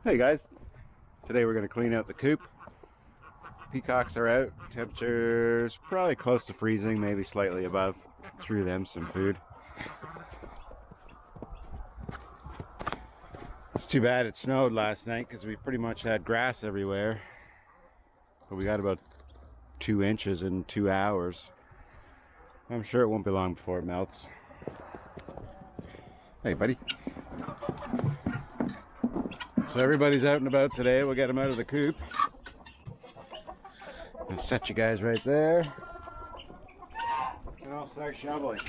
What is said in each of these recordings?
Hey guys, today we're going to clean out the coop. Peacocks are out, temperature's probably close to freezing, maybe slightly above. Threw them some food. It's too bad it snowed last night because we pretty much had grass everywhere. But we got about 2 inches in 2 hours. I'm sure it won't be long before it melts. Hey buddy. So everybody's out and about today. We'll get them out of the coop. I'll set you guys right there. And I'll start shoveling.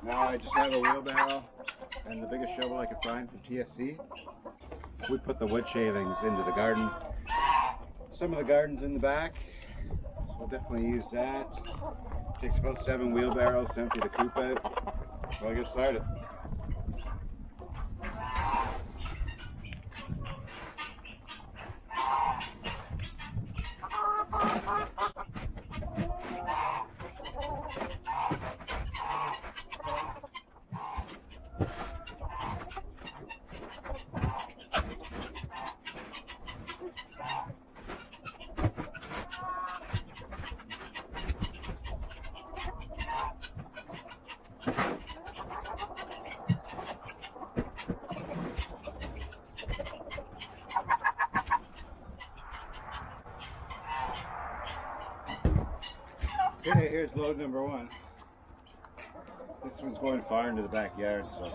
Now I just have a wheelbarrow and the biggest shovel I could find from TSC. We put the wood shavings into the garden. Some of the garden's in the back, so we'll definitely use that. It takes about 7 wheelbarrows to empty the coop out. So I'll get started. Okay, here's load number 1. This one's going far into the backyard, so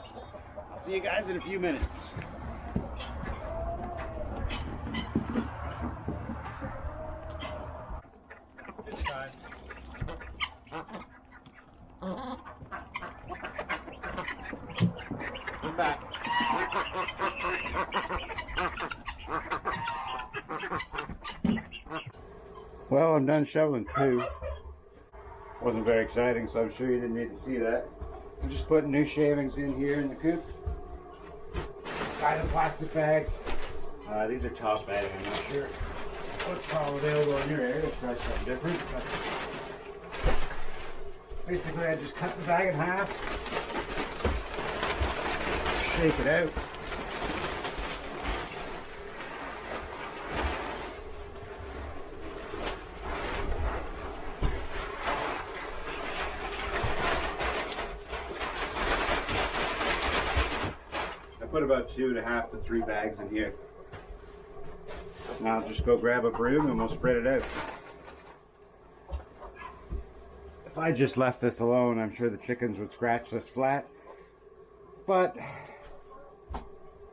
I'll see you guys in a few minutes. This time. Come back. Well, I'm done shoveling poo. Wasn't very exciting, so I'm sure you didn't need to see that. I'm just putting new shavings in here in the coop. Got the plastic bags. These are top bedding, I'm not sure what's all available in your area. Let's try something different. But basically, I just cut the bag in half, shake it out. Put about 2.5 to 3 bags in here. Now I'll just go grab a broom and we'll spread it out. If I just left this alone, I'm sure the chickens would scratch this flat. But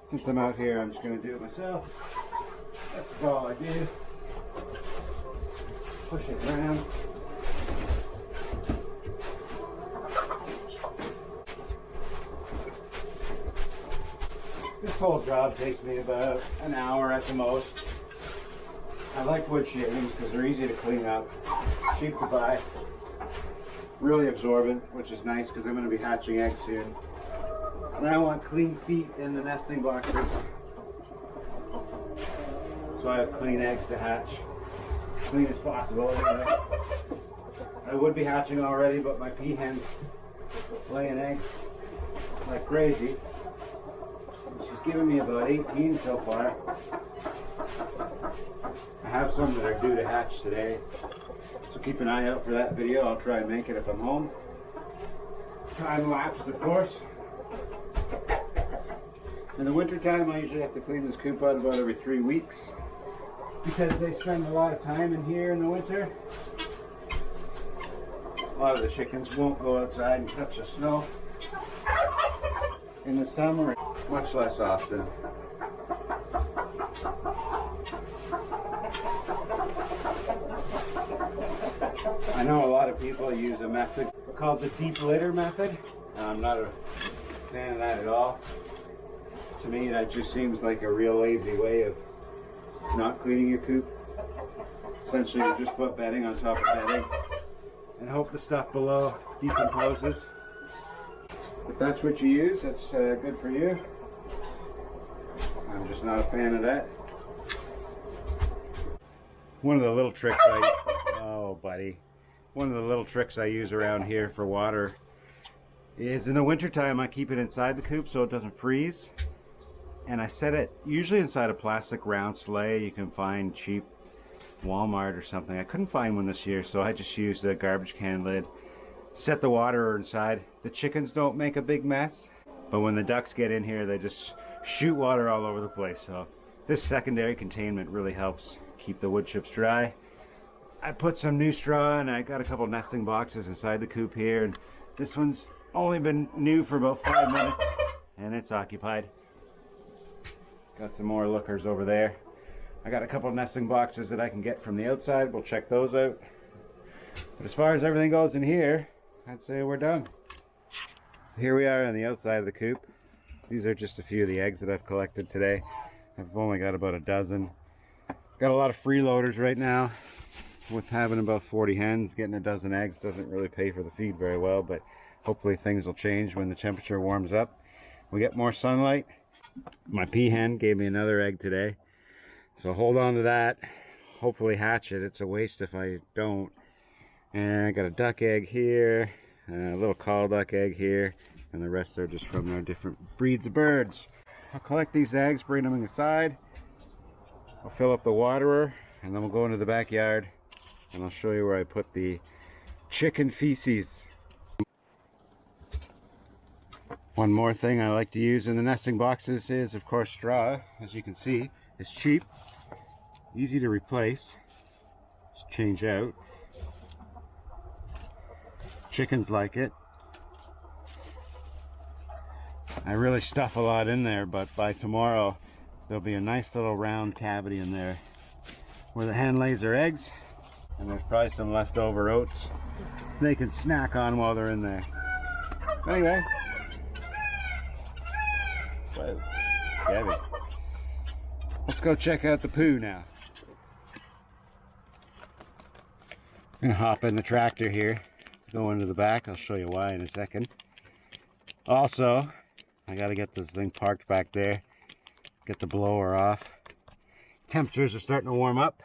since I'm out here, I'm just going to do it myself. That's all I do. Push it around. This whole job takes me about an hour at the most. I like wood shavings because they're easy to clean up, cheap to buy, really absorbent, which is nice because I'm going to be hatching eggs soon. And I want clean feet in the nesting boxes, so I have clean eggs to hatch, clean as possible anyway. I would be hatching already, but my peahens laying eggs like crazy. She's given me about 18 so far. I have some that are due to hatch today, so keep an eye out for that video. I'll try and make it if I'm home. Time lapsed, of course. In the winter time, I usually have to clean this coop out about every 3 weeks because they spend a lot of time in here in the winter. A lot of the chickens won't go outside and touch the snow. In the summer, much less often. I know a lot of people use a method called the deep litter method. I'm not a fan of that at all. To me, that just seems like a real lazy way of not cleaning your coop. Essentially, you just put bedding on top of bedding and hope the stuff below decomposes. If that's what you use, that's good for you. I'm just not a fan of that. One of the little tricks one of the little tricks I use around here for water is in the wintertime I keep it inside the coop so it doesn't freeze. and I set it usually inside a plastic round sleigh you can find cheap Walmart or something. I couldn't find one this year, so I just used a garbage can lid. Set the water inside. The chickens don't make a big mess, but when the ducks get in here, they just shoot water all over the place. So this secondary containment really helps keep the wood chips dry. I put some new straw, and I got a couple nesting boxes inside the coop here, and this one's only been new for about 5 minutes, and it's occupied. Got some more lookers over there. I got a couple nesting boxes that I can get from the outside. We'll check those out. But as far as everything goes in here, I'd say we're done. Here we are on the outside of the coop. These are just a few of the eggs that I've collected today. I've only got about a dozen. Got a lot of freeloaders right now. With having about 40 hens, getting a dozen eggs doesn't really pay for the feed very well, but hopefully things will change when the temperature warms up. We get more sunlight. My peahen gave me another egg today. So hold on to that. Hopefully hatch it. It's a waste if I don't. And I got a duck egg here, a little call duck egg here, and the rest are just from their different breeds of birds. I'll collect these eggs, bring them inside. I'll fill up the waterer, and then we'll go into the backyard, and I'll show you where I put the chicken feces. One more thing I like to use in the nesting boxes is, of course, straw. As you can see, it's cheap, easy to replace, just change out. Chickens like it. I really stuff a lot in there, but by tomorrow there'll be a nice little round cavity in there where the hen lays her eggs, and there's probably some leftover oats they can snack on while they're in there. Anyway, whoa, Gabby. Let's go check out the poo now. I'm gonna hop in the tractor here, go into the back. I'll show you why in a second. Also, I gotta get this thing parked back there, get the blower off. Temperatures are starting to warm up.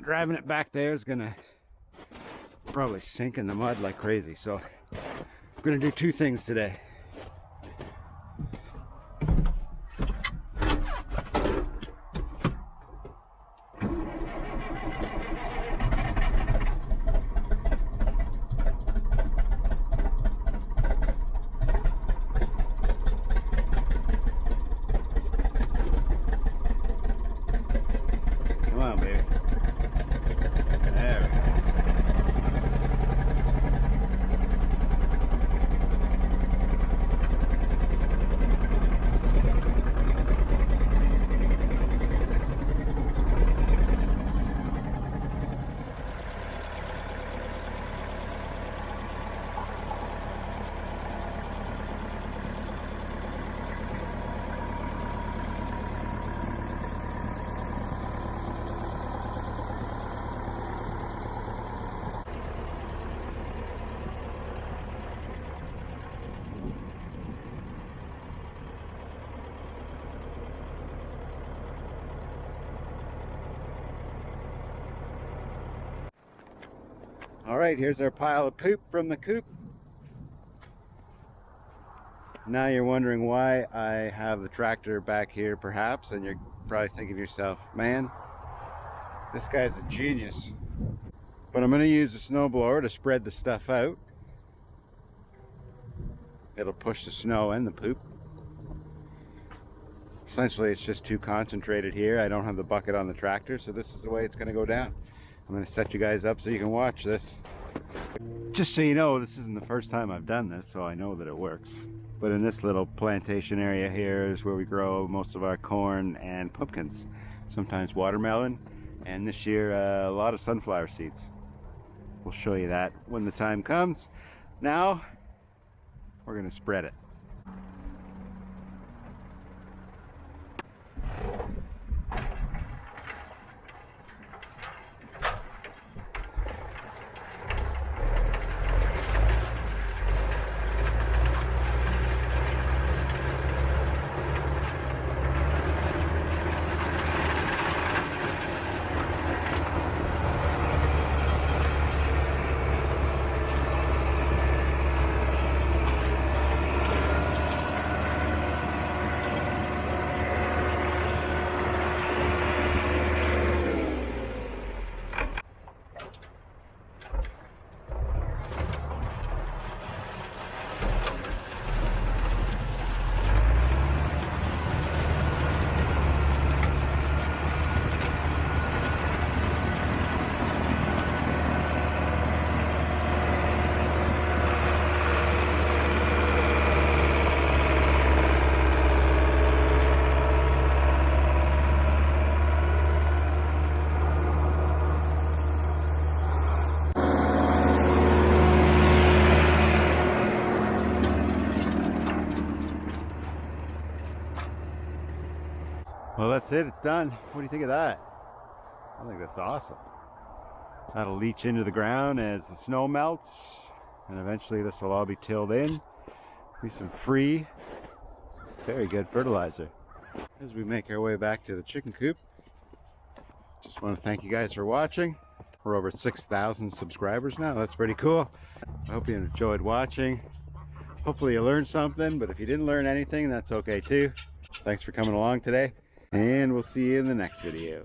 Driving it back there is gonna probably sink in the mud like crazy, so I'm gonna do two things today. Come on, baby. There we go. Alright, here's our pile of poop from the coop. Now you're wondering why I have the tractor back here perhaps, and you're probably thinking to yourself, man, this guy's a genius. But I'm going to use a snowblower to spread the stuff out. It'll push the snow and the poop. Essentially it's just too concentrated here. I don't have the bucket on the tractor, so this is the way it's going to go down. I'm going to set you guys up so you can watch this. Just so you know, this isn't the first time I've done this, so I know that it works. But in this little plantation area here is where we grow most of our corn and pumpkins. Sometimes watermelon, and this year a lot of sunflower seeds. We'll show you that when the time comes. Now, we're going to spread it. Well, that's it. It's done. What do you think of that? I think that's awesome. That'll leach into the ground as the snow melts, and eventually this will all be tilled in. Be some free, very good fertilizer. As we make our way back to the chicken coop, just want to thank you guys for watching. We're over 6,000 subscribers now. That's pretty cool. I hope you enjoyed watching. Hopefully you learned something, but if you didn't learn anything, that's okay too. Thanks for coming along today, and we'll see you in the next video.